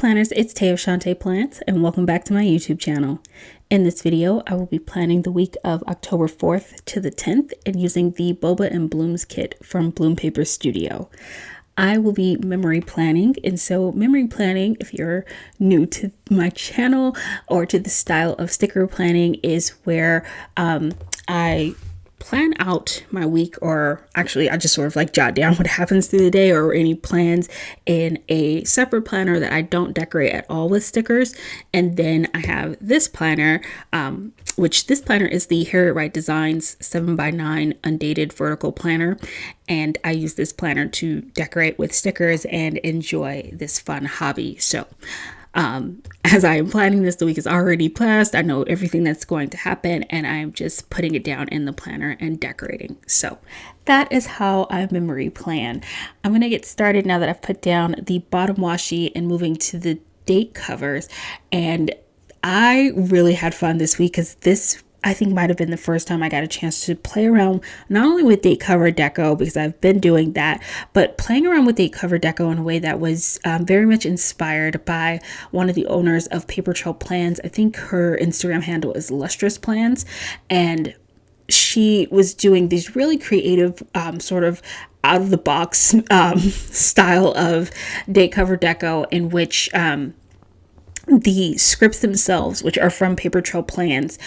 planners, it's Tay of Shantae Plants, and welcome back to my YouTube channel. In this video, I will be planning the week of October 4th to the 10th and using the Boba and Blooms kit from Bloom Paper Studio. I will be memory planning, and so memory planning, if you're new to my channel or to the style of sticker planning, is where I plan out my week, or actually I just sort of like jot down what happens through the day or any plans in a separate planner that I don't decorate at all with stickers. And then I have this planner, which this planner is the Harriet Wright Designs 7x9 undated vertical planner. And I use this planner to decorate with stickers and enjoy this fun hobby. So as I am planning this, the week is already passed. I know everything that's going to happen, and I'm just putting it down in the planner and decorating. So that is how I memory plan. I'm going to get started now that I've put down the bottom washi and moving to the date covers. And I really had fun this week because this, I think, might have been the first time I got a chance to play around not only with date cover deco, because I've been doing that, but playing around with date cover deco in a way that was very much inspired by one of the owners of Paper Trail Plans. I think her Instagram handle is Lustrous Plans, and she was doing these really creative sort of out of the box style of date cover deco in which the scripts themselves, which are from Paper Trail Plans,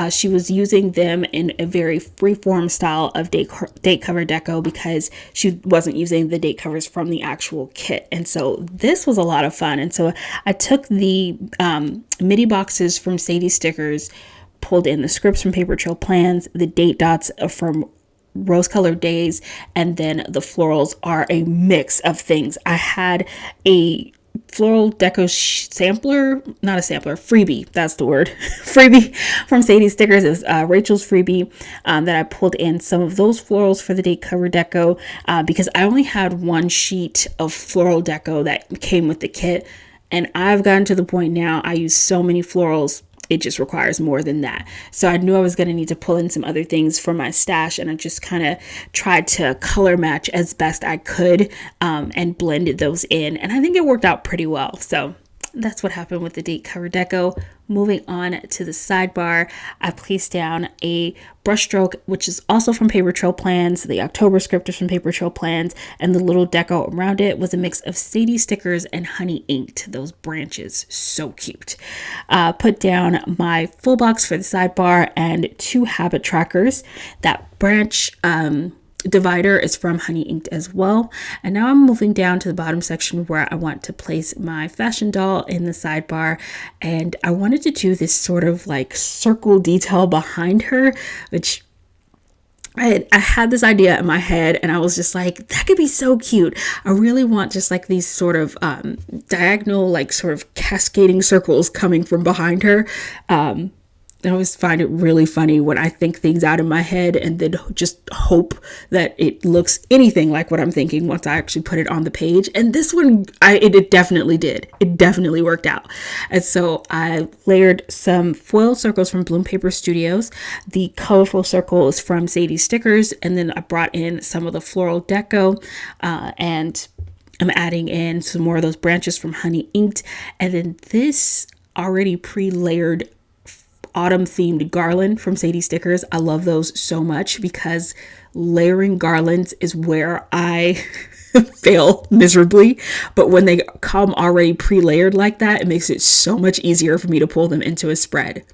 she was using them in a very freeform style of date cover deco because she wasn't using the date covers from the actual kit. And so this was a lot of fun. And so I took the MIDI boxes from Sadie Stickers, pulled in the scripts from Paper Trail Plans, the date dots from Rose Colored Days, and then the florals are a mix of things. I had a floral deco freebie, that's the word, freebie from Sadie Stickers. Is Rachel's freebie that I pulled in some of those florals for the date cover deco because I only had one sheet of floral deco that came with the kit, and I've gotten to the point now I use so many florals it just requires more than that. So I knew I was going to need to pull in some other things from my stash, and I just kind of tried to color match as best I could and blended those in, and I think it worked out pretty well. So that's what happened with the date cover deco. Moving on to the sidebar, I placed down a brushstroke, which is also from Paper Trail Plans. The October script is from Paper Trail Plans, and the little deco around it was a mix of Sadie Stickers and honey inked. Those branches, so cute. Put down my full box for the sidebar and 2 habit trackers. That branch divider is from honey inked as well. And now I'm moving down to the bottom section where I want to place my fashion doll in the sidebar, and I wanted to do this sort of like circle detail behind her, which I had this idea in my head, and I was just like, that could be so cute. I really want just like these sort of diagonal, like sort of cascading circles coming from behind her. I always find it really funny when I think things out in my head and then just hope that it looks anything like what I'm thinking once I actually put it on the page. And this one, it definitely did. It definitely worked out. And so I layered some foil circles from Bloom Paper Studios. The colorful circle is from Sadie Stickers. And then I brought in some of the floral deco and I'm adding in some more of those branches from Honey Inked. And then this already pre-layered autumn themed garland from Sadie Stickers. I love those so much because layering garlands is where I fail miserably, but when they come already pre-layered like that, it makes it so much easier for me to pull them into a spread.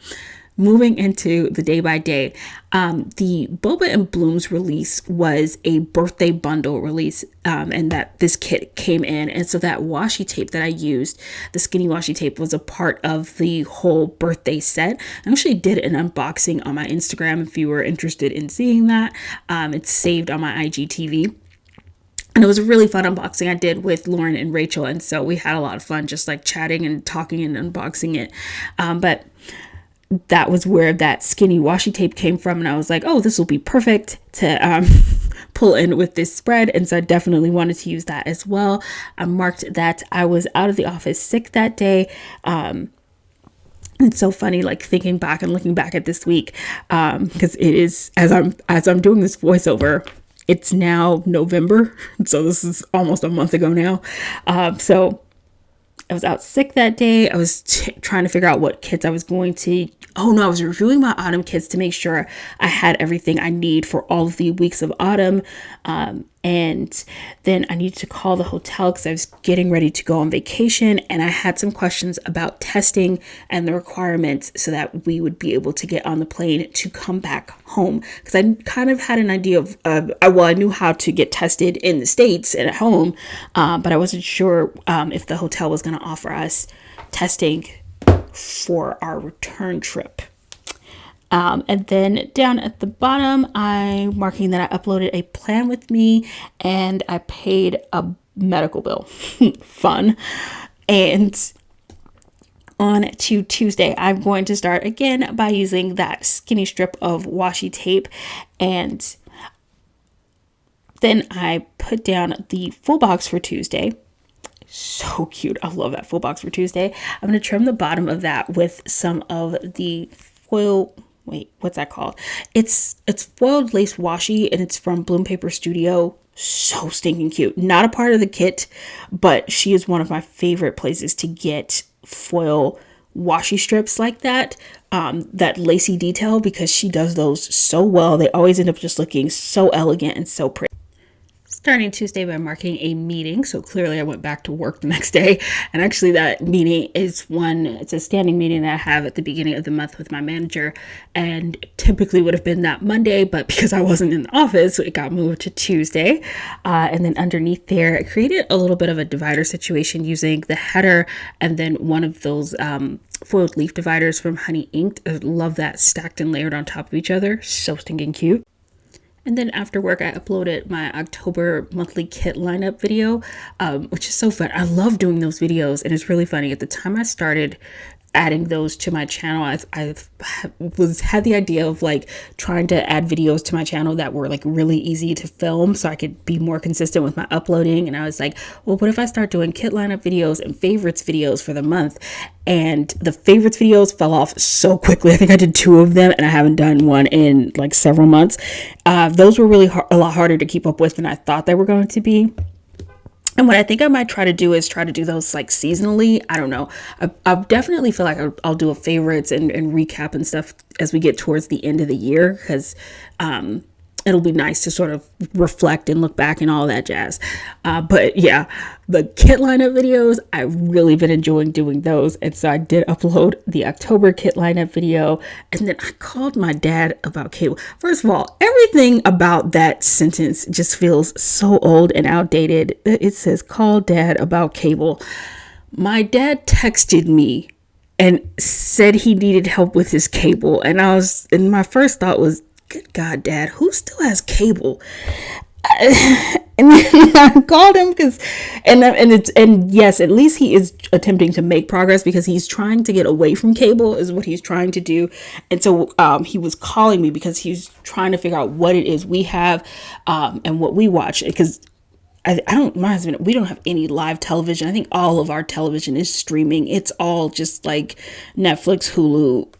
Moving into the day by day, the Boba and Blooms release was a birthday bundle release, and that this kit came in. And so that washi tape that I used, the skinny washi tape, was a part of the whole birthday set. I actually did an unboxing on my Instagram if you were interested in seeing that. It's saved on my IGTV. And it was a really fun unboxing I did with Lauren and Rachel. And so we had a lot of fun just like chatting and talking and unboxing it. But that was where that skinny washi tape came from, and I was like, oh, this will be perfect to pull in with this spread. And so I definitely wanted to use that as well. I marked that I was out of the office sick that day. It's so funny, like thinking back and looking back at this week, because it is, as I'm doing this voiceover, it's now November, so this is almost a month ago now. So I was out sick that day. I was trying to figure out what kits I was going to. Oh no, I was reviewing my autumn kits to make sure I had everything I need for all of the weeks of autumn. And then I needed to call the hotel because I was getting ready to go on vacation. And I had some questions about testing and the requirements so that we would be able to get on the plane to come back home. Because I kind of had an idea of, I knew how to get tested in the States and at home, but I wasn't sure if the hotel was going to offer us testing for our return trip. And then down at the bottom, I'm marking that I uploaded a plan with me and I paid a medical bill. Fun. And on to Tuesday, I'm going to start again by using that skinny strip of washi tape. And then I put down the full box for Tuesday. So cute. I love that full box for Tuesday. I'm going to trim the bottom of that with some of the foil. Wait, what's that called? It's foiled lace washi and it's from Bloom Paper Studio. So stinking cute. Not a part of the kit, but she is one of my favorite places to get foil washi strips like that. That lacy detail, because she does those so well. They always end up just looking so elegant and so pretty. Starting Tuesday by marking a meeting. So clearly I went back to work the next day. And actually that meeting is it's a standing meeting that I have at the beginning of the month with my manager. And typically would have been that Monday, but because I wasn't in the office, it got moved to Tuesday. And then underneath there, I created a little bit of a divider situation using the header and then one of those foiled leaf dividers from Honey Inked. I love that, stacked and layered on top of each other. So stinking cute. And then after work, I uploaded my October monthly kit lineup video, which is so fun. I love doing those videos, and it's really funny. At the time I started adding those to my channel, I had the idea of like trying to add videos to my channel that were like really easy to film so I could be more consistent with my uploading. And I was like, well, what if I start doing kit lineup videos and favorites videos for the month? And the favorites videos fell off so quickly. I think I did 2 of them and I haven't done one in like several months. Those were really a lot harder to keep up with than I thought they were going to be. And what I think I might try to do is try to do those like seasonally. I don't know. I definitely feel like I'll do a favorites and recap and stuff as we get towards the end of the year, because it'll be nice to sort of reflect and look back and all that jazz. But yeah, the kit lineup videos, I've really been enjoying doing those. And so I did upload the October kit lineup video. And then I called my dad about cable. First of all, everything about that sentence just feels so old and outdated. It says, call dad about cable. My dad texted me and said he needed help with his cable. And my first thought was, good God, Dad, who still has cable? And then I called him and yes, at least he is attempting to make progress, because he's trying to get away from cable is what he's trying to do. And so he was calling me because he's trying to figure out what it is we have and what we watch, because my husband, we don't have any live television. I think all of our television is streaming. It's all just like Netflix, Hulu,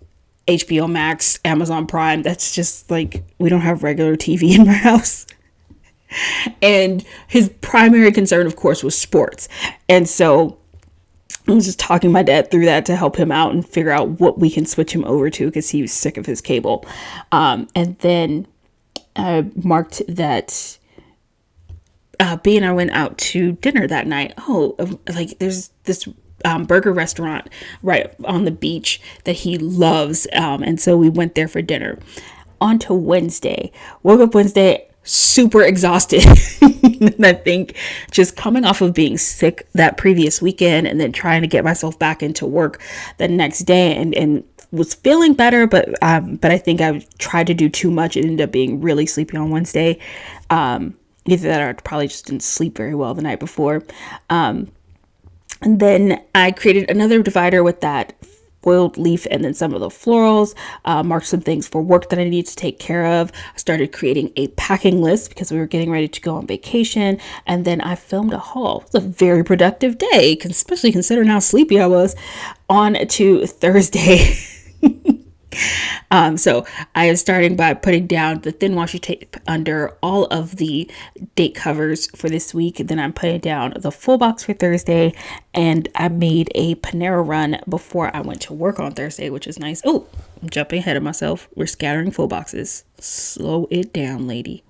HBO Max, Amazon Prime. That's just like, we don't have regular TV in our house. And his primary concern, of course, was sports. And so I was just talking my dad through that to help him out and figure out what we can switch him over to, because he was sick of his cable. And then I marked that B and I went out to dinner that night. Like there's this burger restaurant right on the beach that he loves. And so we went there for dinner. On to Wednesday. Woke up Wednesday super exhausted. And I think just coming off of being sick that previous weekend and then trying to get myself back into work the next day, and was feeling better, but I think I tried to do too much. It ended up being really sleepy on Wednesday. Either that or I probably just didn't sleep very well the night before. And then I created another divider with that foiled leaf and then some of the florals, marked some things for work that I need to take care of. I started creating a packing list because we were getting ready to go on vacation. And then I filmed a haul. It was a very productive day, especially considering how sleepy I was. On to Thursday. So I am starting by putting down the thin washi tape under all of the date covers for this week. Then I'm putting down the full box for Thursday, and I made a Panera run before I went to work on Thursday, which is nice. Oh, I'm jumping ahead of myself. We're scattering full boxes. Slow it down, lady.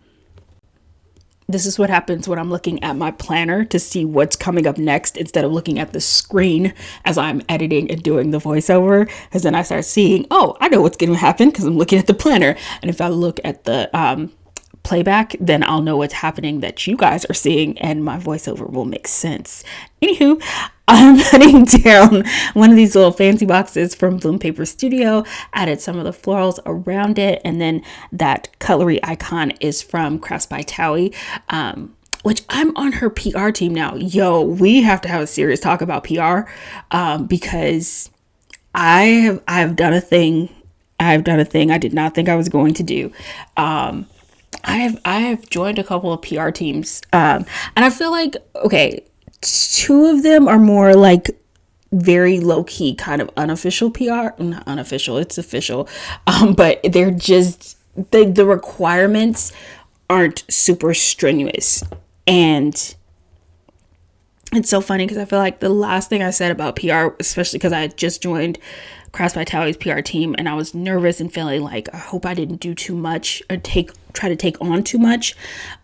This is what happens when I'm looking at my planner to see what's coming up next instead of looking at the screen as I'm editing and doing the voiceover. Because then I start seeing, oh, I know what's going to happen because I'm looking at the planner. And if I look at the playback, then I'll know what's happening that you guys are seeing and my voiceover will make sense. Anywho, I'm putting down one of these little fancy boxes from Bloom Paper Studio, added some of the florals around it, and then that cutlery icon is from Crafts by Towie, which I'm on her PR team now. Yo, we have to have a serious talk about PR because I've done a thing. I did not think I was going to do. I have joined a couple of PR teams, and I feel like, okay, two of them are more like very low-key kind of unofficial PR. Not unofficial, it's official, but they're just the requirements aren't super strenuous. And it's so funny because I feel like the last thing I said about PR, especially because I had just joined Crafts by Towie's PR team, and I was nervous and feeling like I hope I didn't do too much or try to take on too much,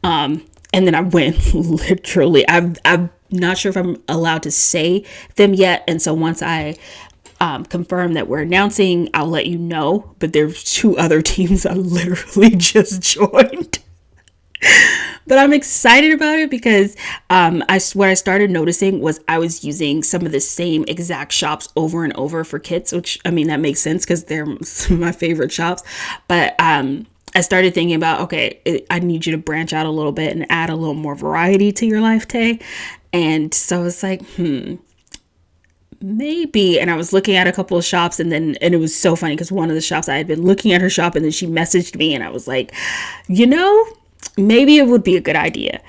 and then I went literally. I'm not sure if I'm allowed to say them yet, and so once I confirm that we're announcing, I'll let you know. But there's two other teams I literally just joined. But I'm excited about it because what I started noticing was I was using some of the same exact shops over and over for kits, which, I mean, that makes sense because they're some of my favorite shops. But I started thinking about, okay, I need you to branch out a little bit and add a little more variety to your life, Tay. And so it's like, maybe. And I was looking at a couple of shops, and it was so funny because one of the shops, I had been looking at her shop, and then she messaged me, and I was like, maybe it would be a good idea.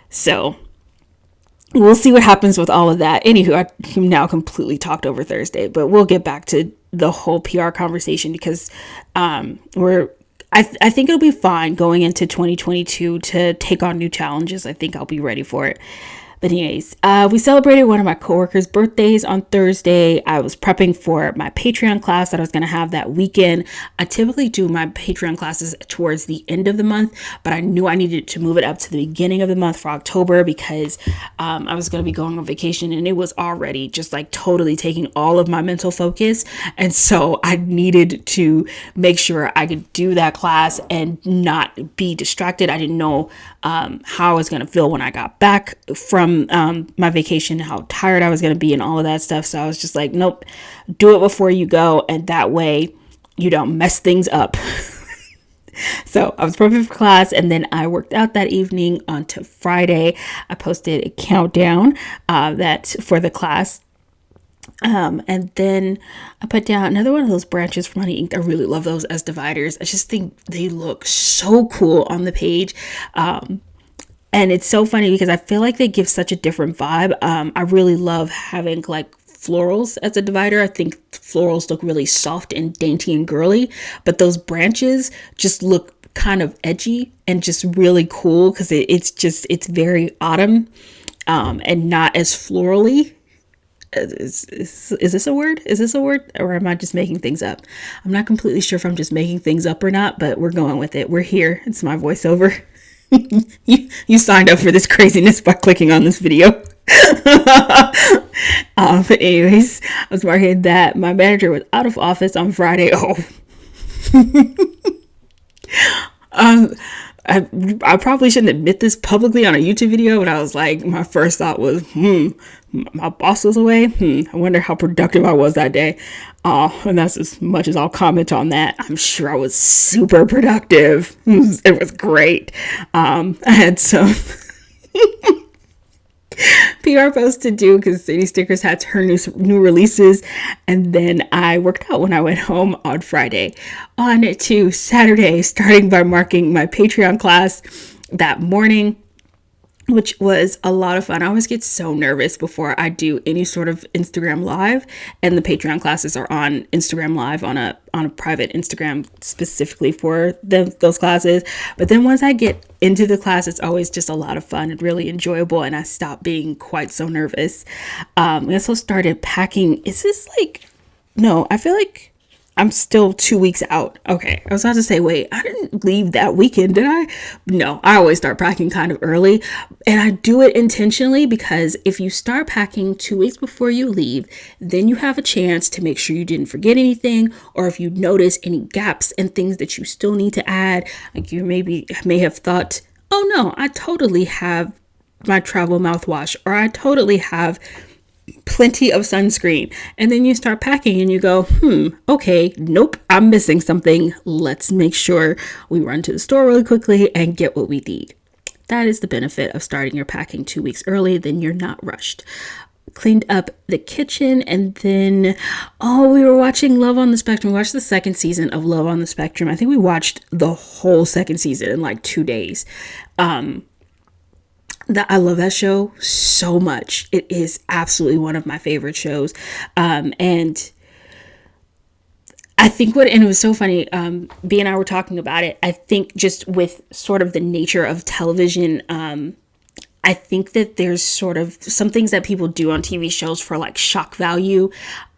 So we'll see what happens with all of that. Anywho, I now completely talked over Thursday, but we'll get back to the whole PR conversation because I think it'll be fine going into 2022 to take on new challenges. I think I'll be ready for it. But anyways, we celebrated one of my coworkers' birthdays on Thursday. I was prepping for my Patreon class that I was going to have that weekend. I typically do my Patreon classes towards the end of the month, but I knew I needed to move it up to the beginning of the month for October because I was going to be going on vacation, and it was already just like totally taking all of my mental focus. And so I needed to make sure I could do that class and not be distracted. I didn't know how I was going to feel when I got back from my vacation, how tired I was going to be and all of that stuff. So I was just like, nope, do it before you go. And that way you don't mess things up. So I was prepping for class, and then I worked out that evening onto Friday. I posted a countdown that for the class. And then I put down another one of those branches from Honey Ink. I really love those as dividers. I just think they look so cool on the page. And it's so funny because I feel like they give such a different vibe. I really love having like florals as a divider. I think florals look really soft and dainty and girly, but those branches just look kind of edgy and just really cool because it's very autumn and not as florally. Is this a word? Is this a word? Or am I just making things up? I'm not completely sure if I'm just making things up or not, but we're going with it. We're here. It's my voiceover. You signed up for this craziness by clicking on this video. But anyways, I was marking that my manager was out of office on Friday. I probably shouldn't admit this publicly on a YouTube video, but I was like, my first thought was, my boss was away. I wonder how productive I was that day. And that's as much as I'll comment on that. I'm sure I was super productive. It was great. I had some PR posts to do because Sadie Stickers had her new releases, and then I worked out when I went home on Friday. On to Saturday, starting by marking my Patreon class that morning. which was a lot of fun. I always get so nervous before I do any sort of Instagram live, and the Patreon classes are on Instagram live on a private Instagram specifically for those classes. But then once I get into the class, it's always just a lot of fun and really enjoyable, and I stop being quite so nervous. We also started packing. Is this like, no, I feel like I'm still 2 weeks out. Okay, I was about to say, wait, I didn't leave that weekend, did I? No, I always start packing kind of early, and I do it intentionally because if you start packing 2 weeks before you leave, then you have a chance to make sure you didn't forget anything, or if you notice any gaps and things that you still need to add, like you may have thought, oh no, I totally have my travel mouthwash, or I totally have plenty of sunscreen, and then you start packing and you go, okay, nope, I'm missing something. Let's make sure we run to the store really quickly and get what we need. That is the benefit of starting your packing 2 weeks early. Then you're not rushed. Cleaned up the kitchen, and then we were watching Love on the Spectrum. We watched the second season of Love on the Spectrum. I think we watched the whole second season in like 2 days. I love that show so much. It is absolutely one of my favorite shows. And I think and it was so funny, B and I were talking about it. I think just with sort of the nature of television, I think that there's sort of some things that people do on TV shows for like shock value.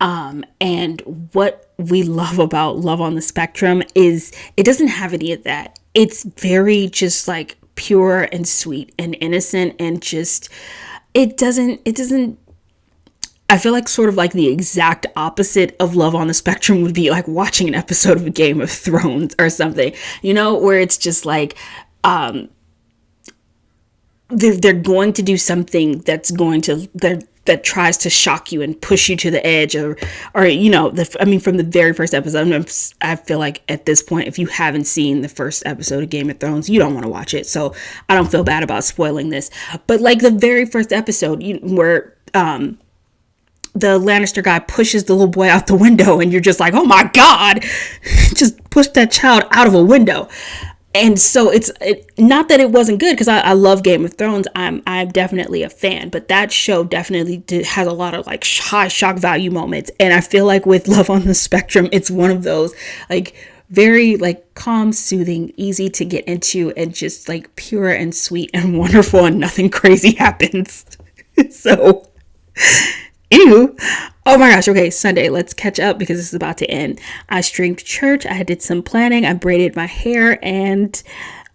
And what we love about Love on the Spectrum is it doesn't have any of that. It's very just like pure and sweet and innocent, and just it doesn't I feel like sort of like the exact opposite of Love on the Spectrum would be like watching an episode of Game of Thrones or something, where it's just like they're going to do something that's going to that tries to shock you and push you to the edge, or from the very first episode. I feel like at this point, if you haven't seen the first episode of Game of Thrones, you don't want to watch it. So I don't feel bad about spoiling this. But like the very first episode, where the Lannister guy pushes the little boy out the window, and you're just like, oh my God, just push that child out of a window. And so it's not that it wasn't good, because I love Game of Thrones. I'm definitely a fan, but that show definitely has a lot of like high shock value moments. And I feel like with Love on the Spectrum, it's one of those like very like calm, soothing, easy to get into, and just like pure and sweet and wonderful, and nothing crazy happens. So anywho, oh my gosh, okay, Sunday, let's catch up because this is about to end. I streamed church, I did some planning, I braided my hair, and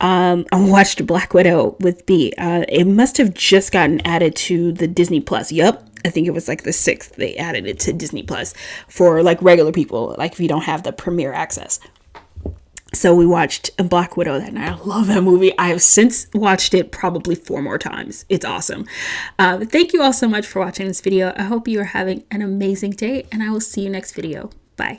I watched Black Widow with B. It must have just gotten added to the Disney Plus. Yep, I think it was like the 6th they added it to Disney Plus for like regular people, like if you don't have the premiere access. So we watched Black Widow that night. I love that movie. I have since watched it probably 4 more times. It's awesome. Thank you all so much for watching this video. I hope you are having an amazing day, and I will see you next video. Bye.